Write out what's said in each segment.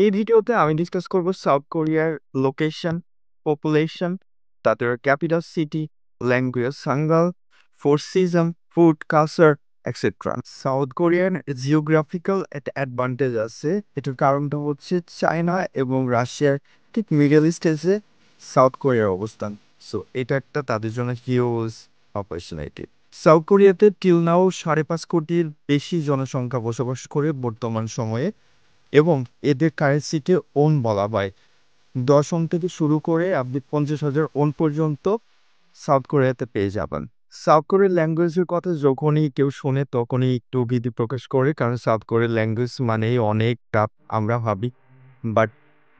এই ভিডিওতে আমি ডিসকাস করব সাউথ কোরিয়ার লোকেশন, পপুলেশন, তাদের ক্যাপিটাল সিটি, ল্যাঙ্গুয়েজ, হাঙ্গাল, ফোর্সিজম, food, culture, etcetera. South Korean geographical একটা অ্যাডভান্টেজ আছে। এটার কারণটা হচ্ছে চায়না এবং রাশিয়ার ঠিক মিডল ইস্টে যে সাউথ কোরিয়ার অবস্থান। সো এটা একটা তাদের জন্য হিউজ অপরচুনিটি। সাউথ কোরিয়াতে টিল নাও 5.5 কোটির বেশি জনসংখ্যা বসবাস করে বর্তমান সময়ে, এবং এদের কারেন্সিকে ওন বলা হয়। 10 ওন থেকে শুরু করে আপনি 50,000 ওন পর্যন্ত সাউথ কোরিয়াতে পেয়ে যাবেন। সাউথ কোরিয়ার ল্যাঙ্গুয়েজের কথা যখনই কেউ শোনে তখনই একটু ভীতি প্রকাশ করে, কারণ সাউথ কোরিয়ার ল্যাঙ্গুয়েজ মানেই অনেক টাফ আমরা ভাবি। বাট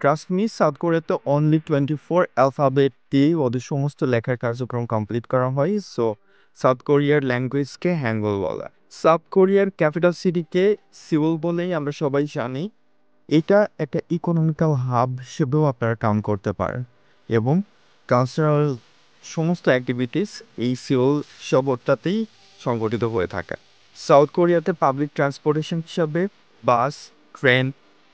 ট্রাস্ট মি, সাউথ কোরিয়াতে অনলি 24 অ্যালফাবেট দিয়ে ওদের সমস্ত লেখার কার্যক্রম কমপ্লিট করা হয়। সো সাউথ কোরিয়ার ল্যাঙ্গুয়েজকে হ্যাঙ্গল বলা। সাউথ কোরিয়ার ক্যাপিটাল সিটিকে সিউল বলেই আমরা সবাই জানি। এটা একটা ইকোনমিক্যাল হাব হিসেবেও আপনারা কাউন্ট করতে পারেন, এবং কালচারাল সমস্ত অ্যাক্টিভিটিস এই সিওল শহরটাতেই সংগঠিত হয়ে থাকে। সাউথ কোরিয়াতে পাবলিক ট্রান্সপোর্টেশন হিসাবে বাস, ট্রেন,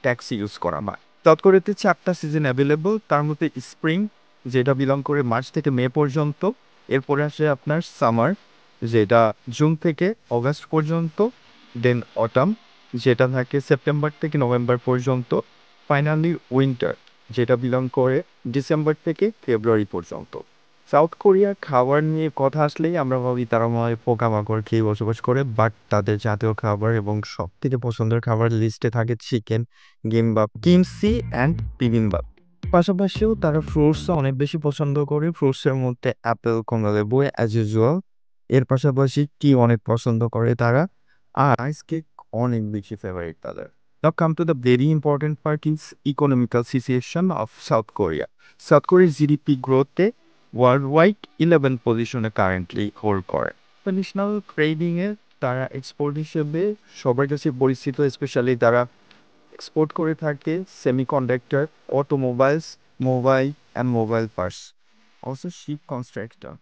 ট্যাক্সি ইউজ করা হয়। সাউথ কোরিয়াতে 4টা সিজন অ্যাভেলেবল, তার মধ্যে স্প্রিং, যেটা বিলং করে মার্চ থেকে মে পর্যন্ত। এরপরে আসে আপনার সামার, যেটা জুন থেকে অগাস্ট পর্যন্ত। দেন অটাম, যেটা থাকে সেপ্টেম্বর থেকে নভেম্বর পর্যন্ত। ফাইনালি উইন্টার, যেটা বিলং করে ডিসেম্বর থেকে ফেব্রুয়ারি পর্যন্ত। সাউথ কোরিয়ার খাবার নিয়ে কথা আসলেই আমরা ভাবি তারা মনে হয় পোকামাকড় খেয়ে বসবাস করে, বাট তাদের জাতীয় খাবার এবং সব থেকে পছন্দের খাবার লিস্টে থাকে চিকেন, গিমবাপ, কিমসি অ্যান্ড বিবিম্বাপ। পাশাপাশিও তারা ফ্রুটসও অনেক বেশি পছন্দ করে। ফ্রুটসের মধ্যে অ্যাপেল, কমলালেবু অ্যাজ ইউজুয়াল। এর পাশাপাশি টি অনেক পছন্দ করে তারা, আর আইস কেক অনেক বেশি ফেভারিট তাদের। Now come to the very important part is economical situation of South Korea. South Korea's GDP growth worldwide 11 পজিশনে কারেন্টলি হোল্ড করে। ইন্টারন্যাশনাল ট্রেডিংয়ে তারা এক্সপোর্ট হিসেবে সবার কাছে পরিচিত, স্পেশালি তারা এক্সপোর্ট করে থাকে semiconductor, automobiles, mobile and mobile parts, also ship constructor.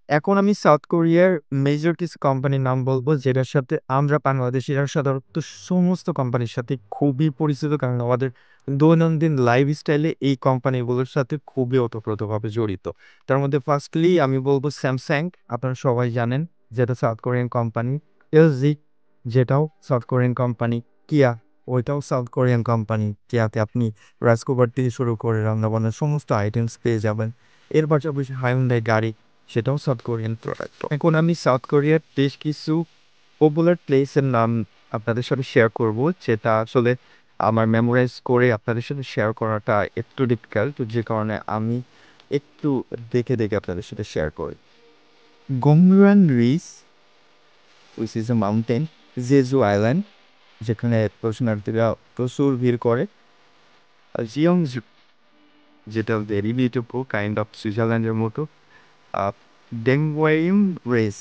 এখন আমি সাউথ কোরিয়ার মেজর কিছু কোম্পানির নাম বলবো, যেটার সাথে আমরা বাংলাদেশিরা সাধারণত সমস্ত কোম্পানির সাথে খুবই পরিচিত, কারণ আমাদের দৈনন্দিন লাইফস্টাইলে এই কোম্পানিগুলোর সাথে খুবই ওতপ্রোতভাবে জড়িত। তার মধ্যে ফার্স্টলি আমি বলবো স্যামসাং, আপনারা সবাই জানেন, যেটা সাউথ কোরিয়ান কোম্পানি। এলজি, যেটাও সাউথ কোরিয়ান কোম্পানি। কিয়া, ওইটাও সাউথ কোরিয়ান কোম্পানি। কিয়াতে আপনি রাইস কুকার থেকে শুরু করে রান্নাবান্নার সমস্ত আইটেমস পেয়ে যাবেন। এর পাশাপাশি হাইউন্ডাই গাড়ি, সেটাও সাউথ কোরিয়ান প্রোডাক্ট। এখন আমি সাউথ কোরিয়ার বেশ কিছু পপুলার প্লেসের নাম আপনাদের সাথে শেয়ার করব, যেটা আসলে আমার মেমোরাইজ করে আপনাদের সাথে শেয়ার করাটা একটু ডিফিকাল্ট, যে কারণে আমি একটু দেখে দেখে আপনাদের সাথে শেয়ার করি। গংরিয়ান রিস, which is a mountain. Jeju island, যেখানে দর্শনার্থীরা প্রচুর ভিড় করে। জিয়ংজু, যেটা ভেরি বিউটিফুল, কাইন্ড অফ সুইজারল্যান্ডের মতো। ডেংওয়াইম রেস,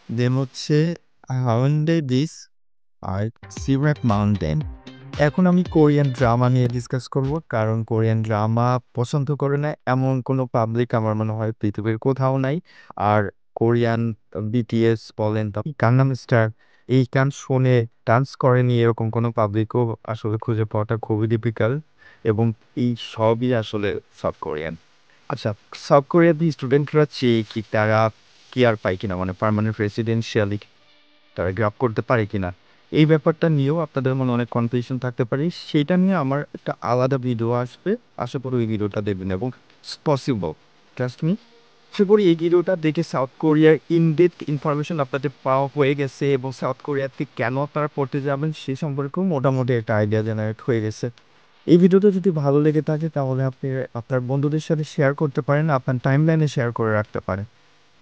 দেন হচ্ছে হাওয়ান্ডে বিচ, আর সিরাপ মাউন্টেন। এখন আমি কোরিয়ান ড্রামা নিয়ে ডিসকাস করব, কারণ কোরিয়ান ড্রামা পছন্দ করে না এমন কোনো পাবলিক আমার মনে হয় পৃথিবীর কোথাও নাই। আর কোরিয়ান বিটিএস বলেন, গাংনাম স্টার, এই গান শুনে ডান্স করেনি এরকম কোনো পাবলিকও আসলে খুঁজে পাওয়াটা খুবই ডিফিকাল্ট, এবং এই সবই আসলে সাউথ কোরিয়ান। আচ্ছা, সাউথ কোরিয়ার স্টুডেন্টরা চেয়ে কি তারা কি আর পায় কিনা, মানে পার্মানেন্ট রেসিডেন্সিয়ালি তারা গ্রাপ করতে পারে কিনা, এই ব্যাপারটা নিয়েও আপনাদের মনে অনেক কনফিউশন থাকতে পারে। সেটা নিয়ে আমার একটা আলাদা ভিডিও আসবে, আশা করি ওই ভিডিওটা দেখবেন, এবং পসিবল, ট্রাস্ট মি। আশা করি এই ভিডিওটা দেখে সাউথ কোরিয়ার ইনডেপথ ইনফরমেশন আপনাদের পাওয়া হয়ে গেছে, এবং সাউথ কোরিয়াতে কেন আপনারা পড়তে যাবেন সে সম্পর্কেও মোটামুটি একটা আইডিয়া জেনারেট হয়ে গেছে। এই ভিডিওটা যদি ভালো লেগে থাকে তাহলে আপনি আপনার বন্ধুদের সাথে শেয়ার করতে পারেন, আপনার টাইমলাইনে শেয়ার করে রাখতে পারেন।